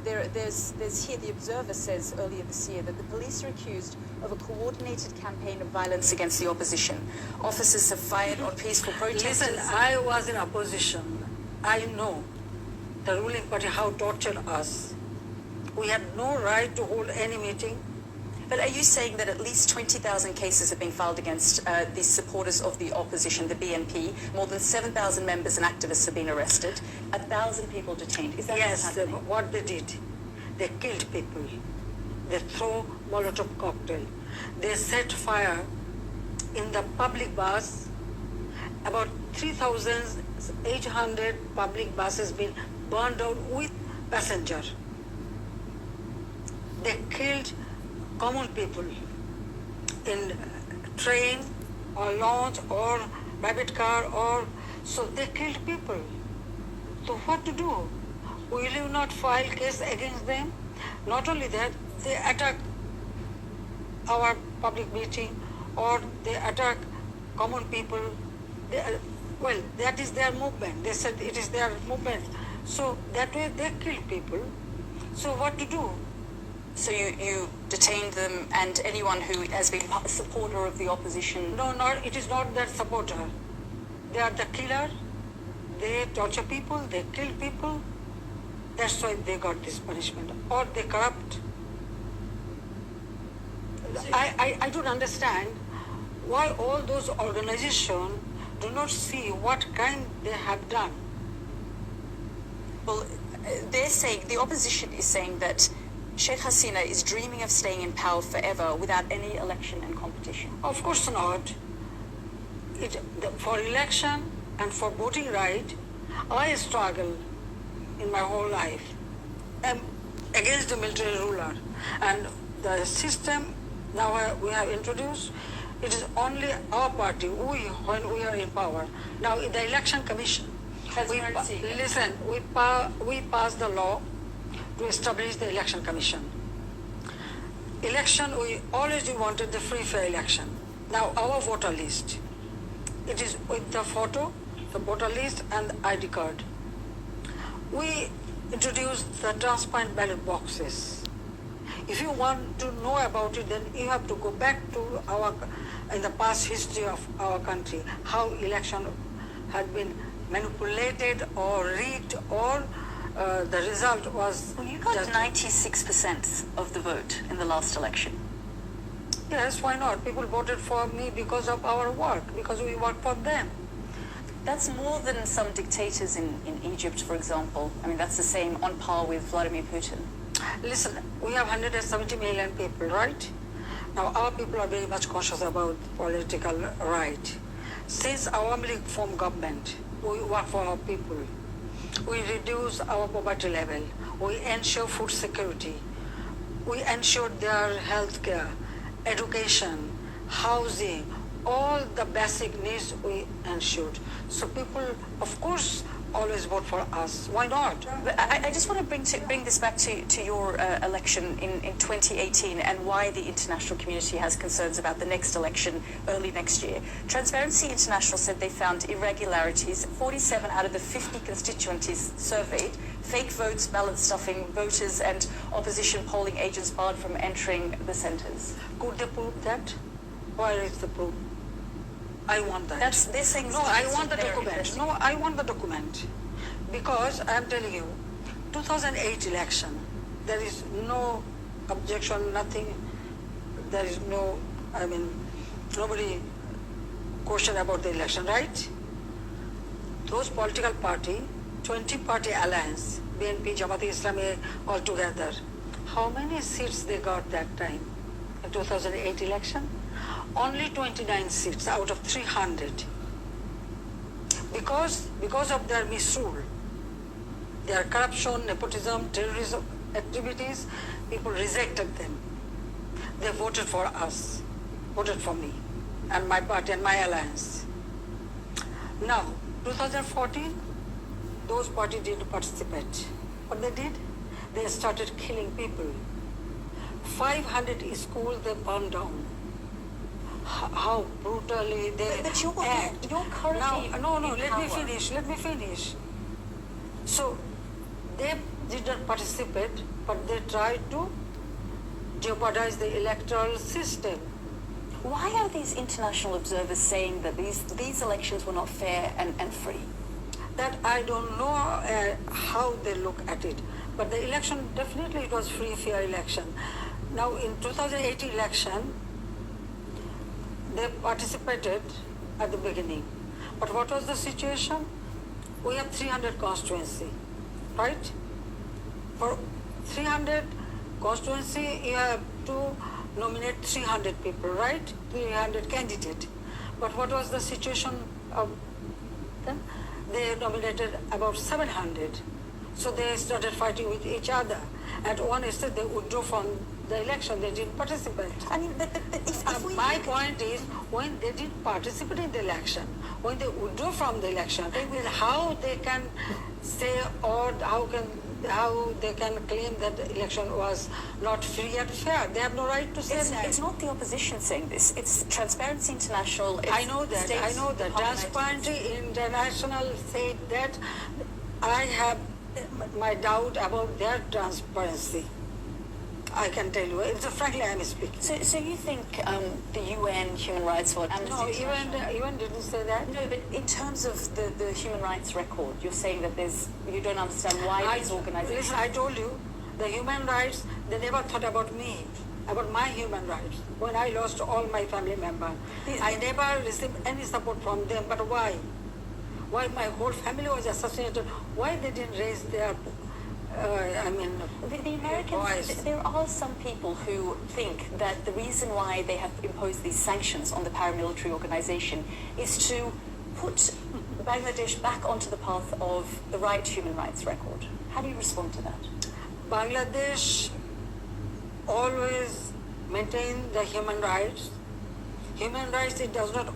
there's here, the Observer says earlier this year that the police are accused of a coordinated campaign of violence against the opposition. Officers have fired on peaceful protesters. Listen, I was in opposition. I know the ruling party how tortured us. We had no right to hold any meeting. But are you saying that at least 20,000 cases have been filed against the supporters of the opposition, the BNP? More than 7,000 members and activists have been arrested, 1,000 people detained. Is that yes, what's happening? what they did, they killed people. They threw Molotov cocktail. They set fire in the public bus. About 3,800 public buses been burned down with passenger. They killed common people in train or launch or private car, or so they killed people. So what to do? Will you not file case against them? Not only that, they attack our public meeting, or they attack common people. Well, that is their movement. They said it is their movement. So that way they kill people. So what to do? So you detained them and anyone who has been a supporter of the opposition? No, it is not that supporter. They are the killer. They torture people, they kill people. That's why they got this punishment. Or they corrupt. I don't understand why all those organizations do not see what crime they have done. Well, they're saying, the opposition is saying that Sheikh Hasina is dreaming of staying in power forever without any election and competition. Of course not. For election and for voting right, I struggle in my whole life against the military ruler. And the system now we have introduced, it is only our party, when we are in power. Now in the election commission, we passed the law to establish the election commission. Election, we always wanted the free fair election. Now our voter list, it is with the photo, the voter list and the ID card. We introduced the transparent ballot boxes. If you want to know about it, then you have to go back to in the past history of our country, how election had been manipulated or rigged, or the result was... Well, you got 96% of the vote in the last election. Yes, why not? People voted for me because of our work, because we work for them. That's more than some dictators in Egypt, for example. I mean, that's the same, on par with Vladimir Putin. Listen, we have 170 million people, right? Now, our people are very much conscious about political right. Since Awami League formed government, we work for our people. We reduce our poverty level. We ensure food security. We ensure their health care, education, housing, all the basic needs we ensured. So people, of course, always vote for us. Why not? But I just want to bring this back to your election in 2018 and why the international community has concerns about the next election early next year. Transparency International said they found irregularities, 47 out of the 50 constituencies surveyed, fake votes, ballot stuffing, voters and opposition polling agents barred from entering the centres. Could they prove that? Where is the proof? I want that. They're saying no, I want the document. No, I want the document. Because I am telling you, 2008 election, there is no objection, nothing. There is no, nobody question about the election, right? Those political party, 20-party alliance, BNP, Jamaat Islami, all together, how many seats they got that time in 2008 election? Only 29 seats out of 300. Because of their misrule, their corruption, nepotism, terrorism activities, people rejected them. They voted for us, voted for me and my party and my alliance. Now, 2014, those parties didn't participate. What they did? They started killing people. 500 schools they burned down. How brutally they but you're currently now, no, let me finish. So they did not participate, but they tried to jeopardize the electoral system. Why are these international observers saying that these elections were not fair and free? That I don't know how they look at it, but the election, definitely it was free, fair election. Now in 2008 election, they participated at the beginning. But what was the situation? We have 300 constituency, right? For 300 constituency, you have to nominate 300 people, right? 300 candidate. But what was the situation of them? They nominated about 700. So they started fighting with each other. At one stage, they withdrew from the election. They didn't participate. I mean, but if we My look at- point is, when they didn't participate in the election, when they withdraw from the election, then how they can say, or how they can claim that the election was not free and fair? They have no right to say that. It's not the opposition saying this. It's Transparency International. It's I know that. states I know that. Department- Transparency International said that. I have my doubt about their transparency. I can tell you. It's frankly, I am speaking. So you think the UN, Human Rights Watch, Amnesty No, International... even didn't say that. No, but in terms of the human rights record, you're saying that you don't understand why these organizations... Listen, I told you, the human rights, they never thought about me, about my human rights. When I lost all my family members, I never received any support from them. But why? Why my whole family was assassinated? Why they didn't raise their, The Americans, voice? there are some people who think that the reason why they have imposed these sanctions on the paramilitary organization is to put Bangladesh back onto the path of the right human rights record. How do you respond to that? Bangladesh always maintain the human rights. Human rights, it does not